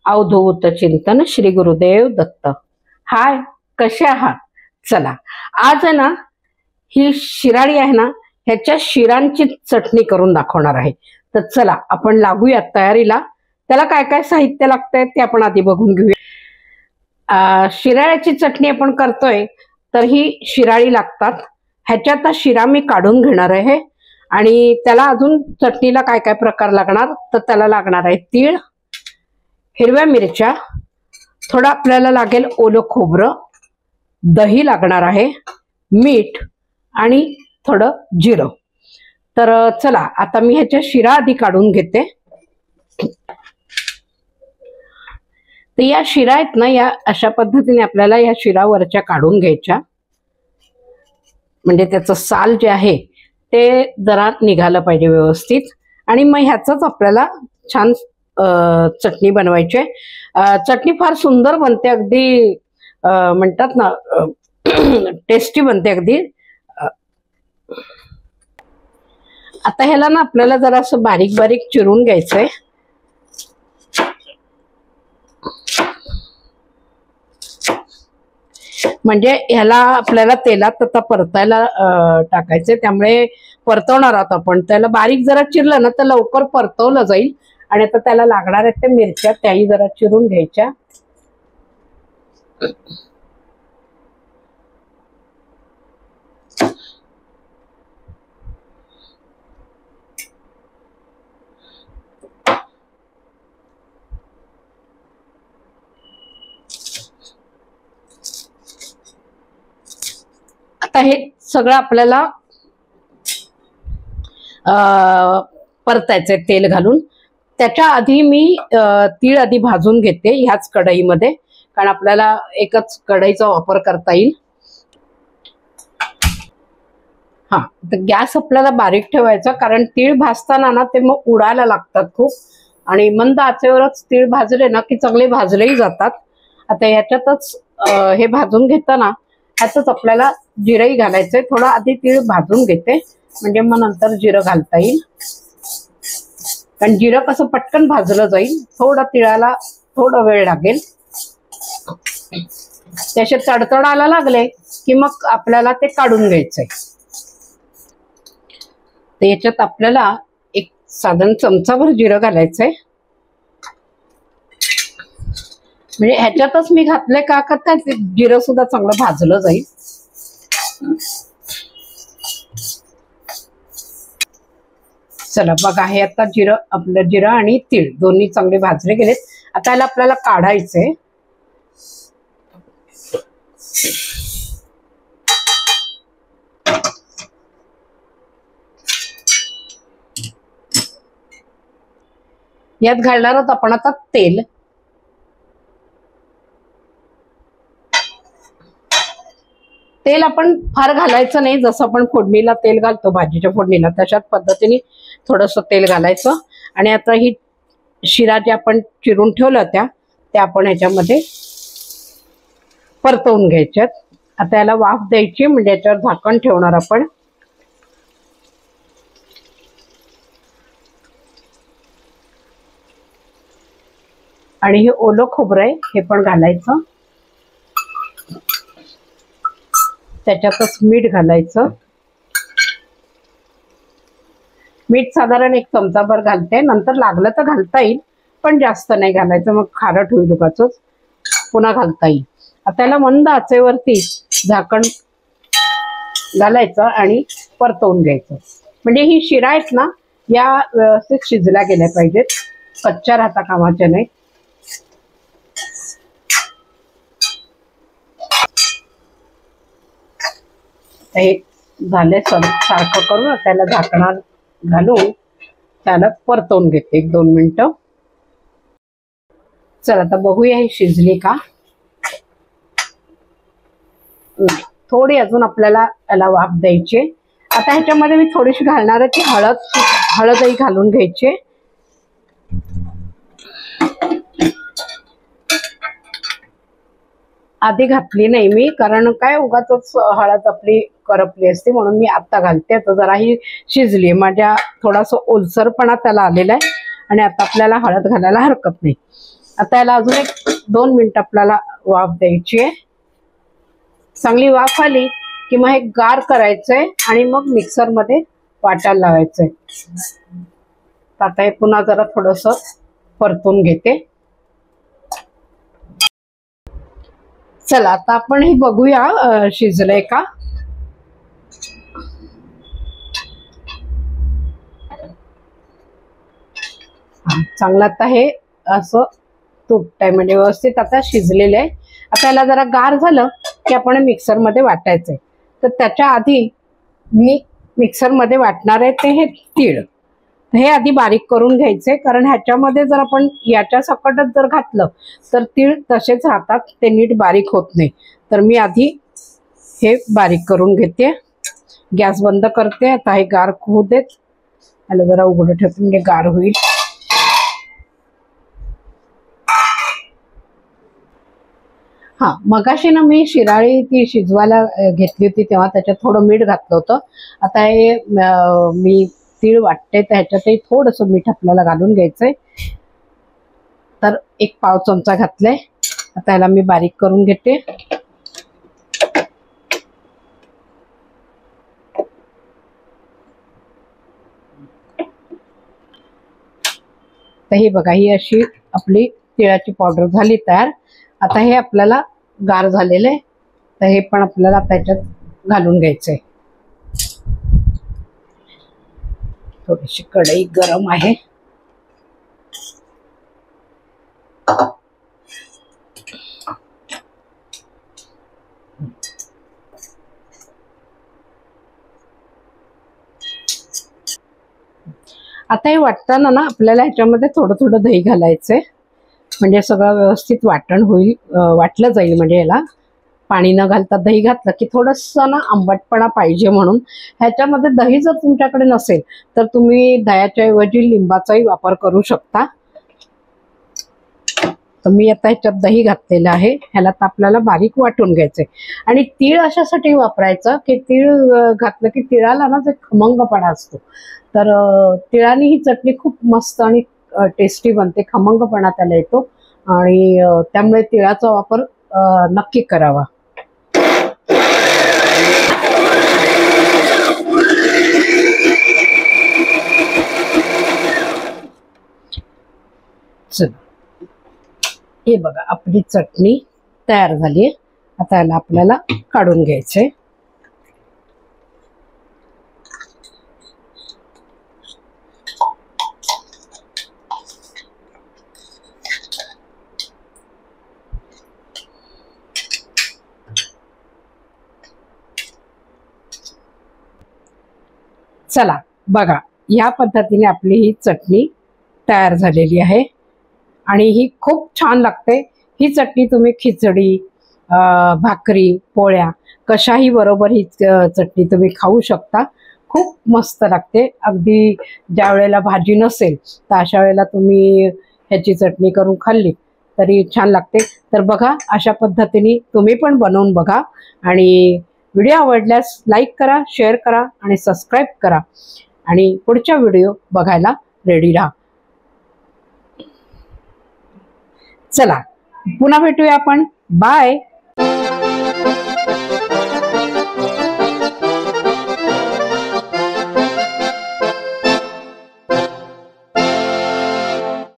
अवधूत चिंतन श्री गुरुदेव दत्त। हाय, कसे आहात? चला, आज आहे ना ही शिराळी आहे ना, ह्याच्या शिरांची चटणी करून दाखवणार आहे। तर चला आपण लागूया तयारीला। त्याला काय काय साहित्य लागतंय ते आपण आधी बघून घेऊया। शिराळ्याची चटणी आपण करतोय तर ही शिराळी लागतात। ह्याच्यात शिरा मी काढून घेणार आहे आणि त्याला अजून चटणीला काय काय प्रकार लागणार तर त्याला लागणार आहे तीळ, हिरव्या मिरच्या, थोडं आपल्याला लागेल ओलं खोबरं, दही लागणार आहे, मीठ आणि थोडं जिरं। तर चला आता मी ह्याच्या शिरा आधी काढून घेते। तर या शिरा आहेत ना, या अशा पद्धतीने आपल्याला या शिरावरच्या काढून घ्यायच्या, म्हणजे त्याचं साल जे आहे ते जरा निघालं पाहिजे व्यवस्थित। आणि मग ह्याचंच आपल्याला छान चटणी बनवायची आहे। चटणी फार सुंदर बनते, अगदी म्हणतात ना टेस्टी बनते अगदी। आता ह्याला ना आपल्याला जरा असं बारीक बारीक चिरून घ्यायचंय। म्हणजे ह्याला आपल्याला तेलात आता परतायला टाकायचंय, त्यामुळे परतवणार आहोत आपण। त्याला बारीक जरा चिरलं ना तर लवकर परतवलं जाईल। आणि आता त्याला लागणार आहेत ते मिरच्या, त्याही जरा चिरून घ्यायच्या। आता हे सगळं आपल्याला परतायचंय तेल घालून। त्याच्या आधी मी तीळ आधी भाजून घेते ह्याच कढईमध्ये, कारण आपल्याला एकच कढईचा वापर करता येईल। हा, तर गॅस आपल्याला बारीक ठेवायचा, कारण तीळ भाजताना ना ते मग उडायला लागतात खूप, आणि मंद आचेवरच तीळ भाजले ना की चांगले भाजलेही जातात। आता याच्यातच हे भाजून घेताना ह्यातच आपल्याला जिरंही घालायचंय। थोडं आधी तीळ भाजून घेते म्हणजे मग नंतर जिरं घालता येईल, कारण जिरं कसं पटकन भाजलं जाईल। थोडं तिळाला थोडा वेळ लागेल। त्याचे तडतडायला लागले की मग आपल्याला ते काढून घ्यायचंय। तर याच्यात आपल्याला एक साधारण चमचाभर जिरं घालायचंय। म्हणजे ह्याच्यातच मी घातलंय का का जिरं सुद्धा चांगलं भाजलं जाईल। चला बघा, हे आता जिरं, आपलं जिरं आणि तीळ दोन्ही चांगले भाजले गेलेत। आता याला आपल्याला काढायचंय। यात घालणार आहोत आपण आता तेल। तेल आपण फार घालायचं नाही, जसं आपण फोडणीला तेल घालतो भाजीच्या फोडणीला तशाच पद्धतीने थोडंसं तेल घालायचं। आणि आता ही शिरा जे आपण चिरून ठेवलं त्या आपण ह्याच्यामध्ये परतवून घ्यायच्यात। आता याला वाफ द्यायची, म्हणजे याच्यावर झाकण ठेवणार आपण। आणि हे ओलं खोबरं आहे हे पण घालायचं। त्याच्यातच मीठ घालायचं। मीठ साधारण एक चमचाभर घालते, नंतर लागलं तर घालता येईल, पण जास्त नाही घालायचं, मग खारट होईल उगाचच। पुन्हा घालता येईल। आता याला मंद आचेवरती झाकण घालायचं आणि परतवून घ्यायचं, म्हणजे ही शिरा आहेत ना या व्यवस्थित शिजल्या गेल्या पाहिजेत, कच्च्या राहता कामाच्या नाही। हे झाले सारखं करून त्याला झाकणात घालून त्याला परतवून घेते 1-2 मिनिटं। चला आता बघूया ही शिजली का। थोडी अजून आपल्याला याला वाफ द्यायची। आता ह्याच्यामध्ये मी थोडीशी घालणार आहे की हळदही घालून घ्यायची। आधी घातली नाही मी, कारण काय उगाचच हळद आपली करपली असते, म्हणून मी आता घालते। आता जरा ही शिजली, माझ्या थोडासा ओलसरपणा त्याला आलेला आहे, आणि आता आपल्याला हळद घालायला हरकत नाही। आता याला अजून एक 2 मिनिटं आपल्याला वाफ द्यायची आहे. चांगली वाफ आली की मग हे गार करायचंय आणि मग मिक्सर मध्ये वाटायला लावायचंय. आता हे पुन्हा जरा थोडस परतून घेते. चला आता आपण हे बघूया शिजलंय का. चांगलं आता हे असं तुटतंय म्हणजे व्यवस्थित आता शिजलेलं आहे. आता याला जरा गार झालं की आपण मिक्सर मध्ये वाटायचंय. तर त्याच्या आधी मी मिक्सर मध्ये वाटणार आहे ते हे तीळ. हे आधी बारीक करून घ्यायचे, कारण ह्याच्यामध्ये जर आपण याच्या सकटच जर घातलं तर तीळ तसेच राहतात, ते नीट बारीक होत नाही. तर मी आधी हे बारीक करून घेते. गॅस बंद करते. आता हे गार होऊ देत. याला जरा उघडं ठेवते म्हणजे गार होईल. हा, मगाशी ना मी शिराळी ती शिजवायला घेतली होती तेव्हा त्याच्यात थोडं मीठ घातलं होतं. आता हे मी तीळ वाटते तर ह्याच्यातही थोडंसं मीठ आपल्याला घालून घ्यायचंय. तर 1 पाव चमचा घातलंय. आता याला मी बारीक करून घेते. तर ही बघा, ही अशी आपली तिळाची पावडर झाली तयार. आता हे आपल्याला गार झालेले, तर हे पण आपल्याला त्याच्यात घालून घ्यायचंय. थोडीशी कढई गरम आहे. आता हे वाटताना ना आपल्याला ह्याच्यामध्ये थोडं थोडं दही घालायचंय, म्हणजे सगळं व्यवस्थित वाटण होईल, वाटलं जाईल. म्हणजे याला पाणी न घालता दही घातलं की थोडंसं ना आंबटपणा पाहिजे म्हणून. ह्याच्यामध्ये दही जर तुमच्याकडे नसेल तर तुम्ही दह्याच्या ऐवजी लिंबाचाही वापर करू शकता. तर मी आता ह्याच्यात दही घातलेलं आहे. ह्याला तर आपल्याला बारीक वाटून घ्यायचंय. आणि तीळ अशासाठी वापरायचं की तीळ घातलं की तिळाला ना जे खमंगपणा असतो, तर तिळाने ही चटणी खूप मस्त आणि टेस्टी बनते. खमंगपणा त्याला येतो आणि त्यामुळे तिळाचा वापर नक्की करावा. चला, हे बघा आपली चटणी तयार झाली आहे. आता याला आपल्याला काढून घ्यायचंय. चला बघा, या पद्धतीने आपली ही चटणी तयार झालेली आहे आणि ही खूप छान लागते. ही चटणी तुम्ही खिचडी, भाकरी, पोळ्या कशाही बरोबर ही चटणी तुम्ही खाऊ शकता. खूप मस्त लागते. अगदी ज्या वेळेला भाजी नसेल तर अशा वेळेला तुम्ही ह्याची चटणी करून खाल्ली तरी छान लागते. तर बघा, अशा पद्धतीने तुम्ही पण बनवून बघा आणि व्हिडिओ आवडल्यास लाईक करा, शेअर करा आणि सबस्क्राईब करा आणि पुढच्या व्हिडिओ बघायला रेडी राहा. चला, पुन्हा भेटूया आपण. बाय.